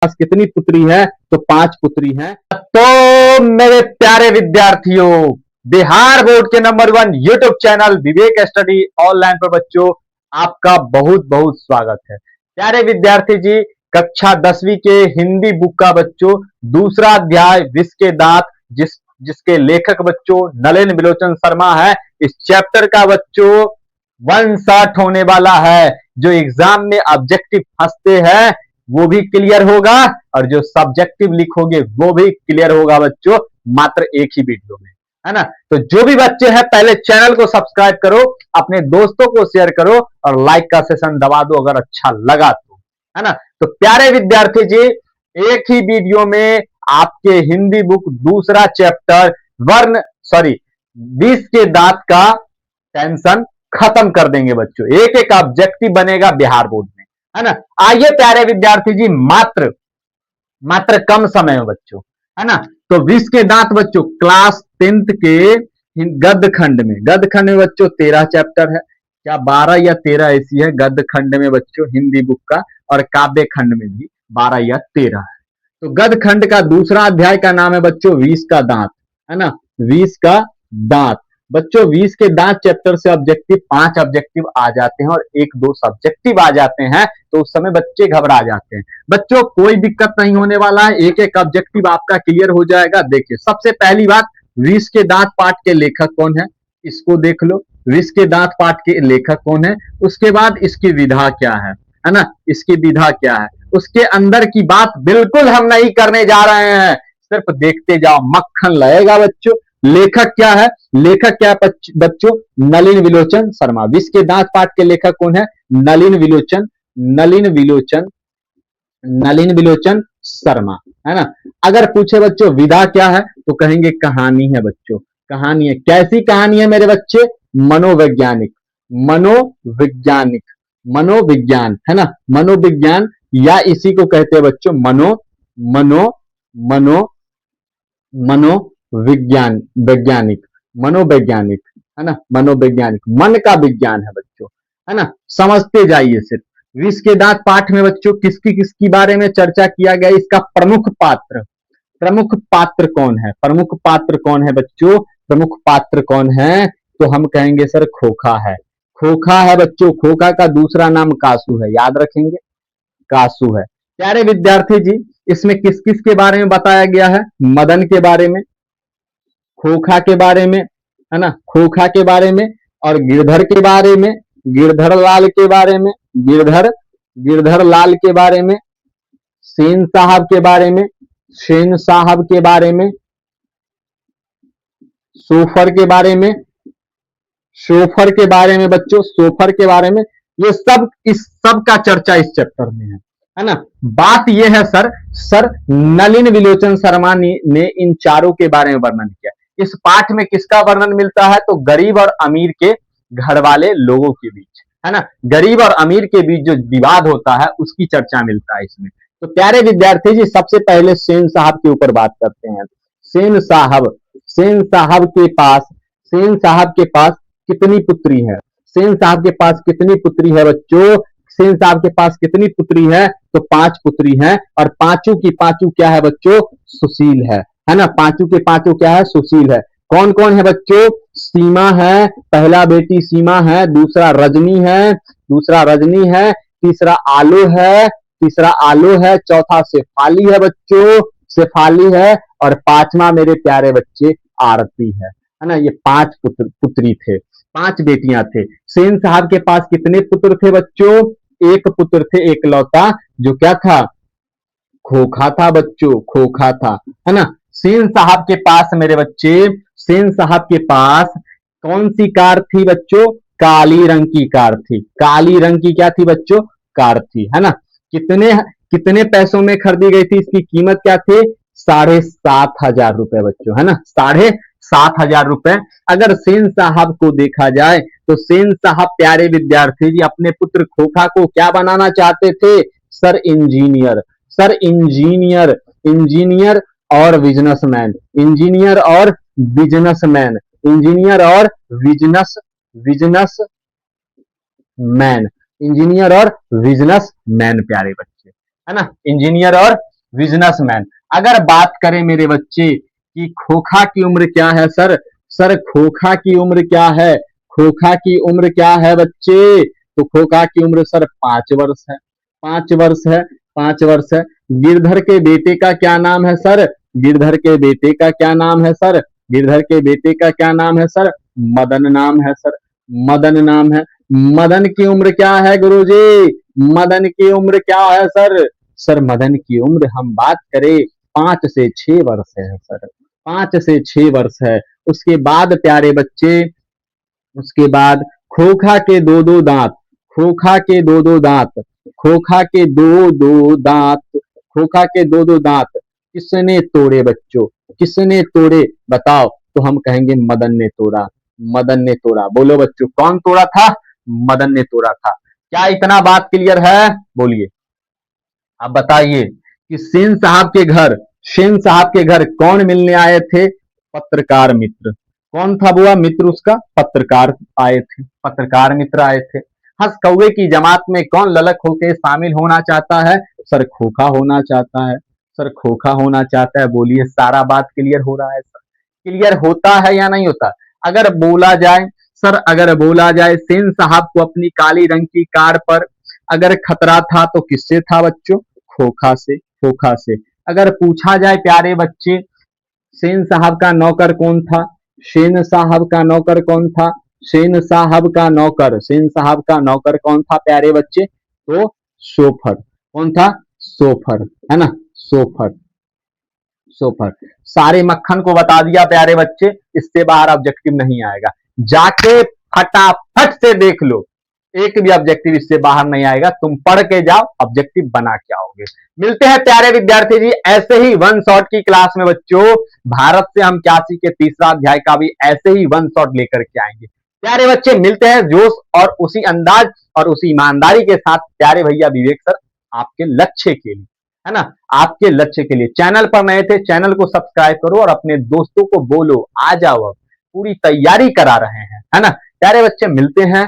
पास कितनी पुत्री है? तो 5 पुत्री हैं। तो मेरे प्यारे विद्यार्थियों, बिहार बोर्ड के नंबर 1 यूट्यूब चैनल विवेक स्टडी ऑनलाइन पर बच्चों आपका बहुत बहुत स्वागत है। प्यारे विद्यार्थी जी, कक्षा 10वीं के हिंदी बुक का बच्चों दूसरा अध्याय विष के दांत, जिसके लेखक बच्चों नलिन विलोचन शर्मा है, इस चैप्टर का बच्चों 1 शॉट होने वाला है। जो एग्जाम में ऑब्जेक्टिव फंसते हैं वो भी क्लियर होगा और जो सब्जेक्टिव लिखोगे वो भी क्लियर होगा बच्चों, मात्र एक ही वीडियो में, है ना। तो जो भी बच्चे हैं पहले चैनल को सब्सक्राइब करो, अपने दोस्तों को शेयर करो और लाइक का सेशन दबा दो अगर अच्छा लगा तो, है ना। तो प्यारे विद्यार्थी जी, एक ही वीडियो में आपके हिंदी बुक दूसरा चैप्टर विष के दांत का टेंशन खत्म कर देंगे बच्चों। एक एक ऑब्जेक्टिव बनेगा बिहार बोर्ड में, है ना। आइए प्यारे विद्यार्थी जी, मात्र कम समय में बच्चों, है ना। तो विष के दांत बच्चों क्लास 10th के गद्य खंड में बच्चों 13 चैप्टर है, क्या 12 या 13 ऐसी है गद्य खंड में बच्चों हिंदी बुक का, और काव्य खंड में भी 12 या 13 है। तो गद्य खंड का दूसरा अध्याय का नाम है बच्चों विष का दांत, है ना। विष का दांत बच्चों, विष के दांत चैप्टर से ऑब्जेक्टिव 5 ऑब्जेक्टिव आ जाते हैं और 1-2 सब्जेक्टिव आ जाते हैं, तो उस समय बच्चे घबरा जाते हैं। बच्चों कोई दिक्कत नहीं होने वाला है, एक एक ऑब्जेक्टिव आपका क्लियर हो जाएगा। देखिए सबसे पहली बात, विष के दांत पाठ के लेखक कौन है, इसको देख लो। विष के दांत पाठ के लेखक कौन है, उसके बाद इसकी विधा क्या है ना, इसकी विधा क्या है, उसके अंदर की बात बिल्कुल हम नहीं करने जा रहे हैं, सिर्फ देखते जाओ, मक्खन लगेगा बच्चों। लेखक क्या है, लेखक क्या है बच्चों, नलिन विलोचन शर्मा। विष के दांत पाठ के लेखक कौन है, नलिन विलोचन शर्मा, है ना। अगर पूछे बच्चों विधा क्या है तो कहेंगे कहानी है बच्चों, कहानी है। कैसी कहानी है मेरे बच्चे, मनोवैज्ञानिक, मनोविज्ञान, है ना, मनोविज्ञान, या इसी को कहते हैं बच्चों मनोवैज्ञानिक, है ना, मनोवैज्ञानिक, मन का विज्ञान है बच्चों, है ना। समझते जाइए सिर्फ। विष के दांत पाठ में बच्चों किसकी बारे में चर्चा किया गया, इसका प्रमुख पात्र कौन है बच्चों, प्रमुख पात्र कौन है, तो हम कहेंगे सर खोखा है बच्चों। खोखा का दूसरा नाम कासू है, याद रखेंगे, कासू है। प्यारे विद्यार्थी जी, इसमें किस किस के बारे में बताया गया है, मदन के बारे में, खोखा के बारे में, है ना, खोखा के बारे में, और गिरधर के बारे में, गिरधर लाल के बारे में, गिरधर लाल के बारे में, सेन साहब के बारे में, सेन साहब के बारे में, सोफर के बारे में, सोफर के बारे में बच्चों, सोफर के बारे में, ये सब, इस सब का चर्चा इस चैप्टर में है ना। बात यह है सर नलिन विलोचन शर्मा ने इन चारों के बारे में वर्णन किया। इस पाठ में किसका वर्णन मिलता है, तो गरीब और अमीर के घर वाले लोगों के बीच, है ना, गरीब और अमीर के बीच जो विवाद होता है उसकी चर्चा मिलता है इसमें। तो प्यारे विद्यार्थी जी, सबसे पहले सेन साहब के ऊपर बात करते हैं। सेन साहब के पास कितनी पुत्री है, सेन साहब के पास कितनी पुत्री है बच्चों, सेन साहब के पास कितनी पुत्री है, तो 5 पुत्री हैं, और पांचों की पांचों क्या है बच्चों, सुशील है ना, पांचों के पांचों क्या है, सुशील है। कौन कौन है बच्चों, सीमा है, पहला बेटी सीमा है, दूसरा रजनी है, तीसरा आलो है, चौथा शेफाली है बच्चों, शेफाली है, और 5वां मेरे प्यारे बच्चे आरती है ना। ये 5 पुत्री थे, 5 बेटियां थे। सेन साहब के पास कितने पुत्र थे बच्चों, एक पुत्र थे एकलौता, जो क्या था, खोखा था बच्चों, खोखा था, है ना। सेन साहब के पास मेरे बच्चे, सेन साहब के पास कौन सी कार थी बच्चों, काली रंग की कार थी, काली रंग की क्या थी बच्चों, कार थी, है ना। कितने पैसों में खरीदी गई थी, इसकी कीमत क्या थी, 7,500 रुपए बच्चों, है ना, 7,500 रुपए। अगर सेन साहब को देखा जाए तो सेन साहब प्यारे विद्यार्थी जी अपने पुत्र खोखा को क्या बनाना चाहते थे, सर इंजीनियर, इंजीनियर और बिजनेसमैन, इंजीनियर और बिजनेसमैन, प्यारे बच्चे, है ना, इंजीनियर और बिजनेसमैन। अगर बात करें मेरे बच्चे कि खोखा की उम्र क्या है सर, सर खोखा की उम्र क्या है, खोखा की उम्र क्या है बच्चे, तो खोखा की उम्र सर 5 वर्ष है, 5 वर्ष है, 5 वर्ष है। गिरधर के बेटे का क्या नाम है सर, गिरधर के बेटे का क्या नाम है सर, गिरधर के बेटे का क्या नाम है सर, मदन नाम है सर, मदन नाम है। मदन की उम्र क्या है गुरुजी, मदन की उम्र क्या है सर, सर मदन की उम्र हम बात करें 5 से 6 वर्ष है सर, 5 से 6 वर्ष है। उसके बाद प्यारे बच्चे, उसके बाद खोखा के दो दो दांत, खोखा के दो दो दांत, खोखा के दो दो दांत, खोखा के दो दो दांत किसने तोड़े बच्चों, किसने तोड़े बताओ, तो हम कहेंगे मदन ने तोड़ा, मदन ने तोड़ा। बोलो बच्चों कौन तोड़ा था, मदन ने तोड़ा था। क्या इतना बात क्लियर है, बोलिए। अब बताइए कि सेन साहब के घर, सेन साहब के घर कौन मिलने आए थे, पत्रकार मित्र। कौन था बुआ मित्र उसका, पत्रकार आए थे, पत्रकार मित्र आए थे। हंस कौवे की जमात में कौन ललक होके शामिल होना चाहता है, सर खोखा होना चाहता है, सर खोखा होना चाहता है। बोलिए सारा बात क्लियर हो रहा है सर, क्लियर होता है या नहीं होता। अगर बोला जाए सर, अगर बोला जाए सेन साहब को अपनी काली रंग की कार पर अगर खतरा था तो किससे था बच्चों, खोखा से, खोखा से। अगर पूछा जाए प्यारे बच्चे सेन साहब का नौकर कौन था, सेन साहब का नौकर कौन था, सेन साहब का नौकर, सेन साहब का नौकर कौन था प्यारे बच्चे, तो सोफर। कौन था, सोफर, है ना, सोफर, सोफर। सारे मक्खन को बता दिया प्यारे बच्चे, इससे बाहर ऑब्जेक्टिव नहीं आएगा। जाके फटाफट से देख लो, एक भी ऑब्जेक्टिव इससे बाहर नहीं आएगा। तुम पढ़ के जाओ, ऑब्जेक्टिव बना के आओगे। मिलते हैं प्यारे विद्यार्थी जी ऐसे ही वन शॉट की क्लास में बच्चों। भारत से हम क्या सीखे, तीसरा अध्याय का भी ऐसे ही वन शॉट लेकर के आएंगे। प्यारे बच्चे मिलते हैं जोश और उसी अंदाज और उसी ईमानदारी के साथ प्यारे भैया विवेक सर आपके लक्ष्य के लिए, है ना, आपके लक्ष्य के लिए। चैनल पर नए थे, चैनल को सब्सक्राइब करो और अपने दोस्तों को बोलो आ जाओ, अब पूरी तैयारी करा रहे हैं, है ना। प्यारे बच्चे मिलते हैं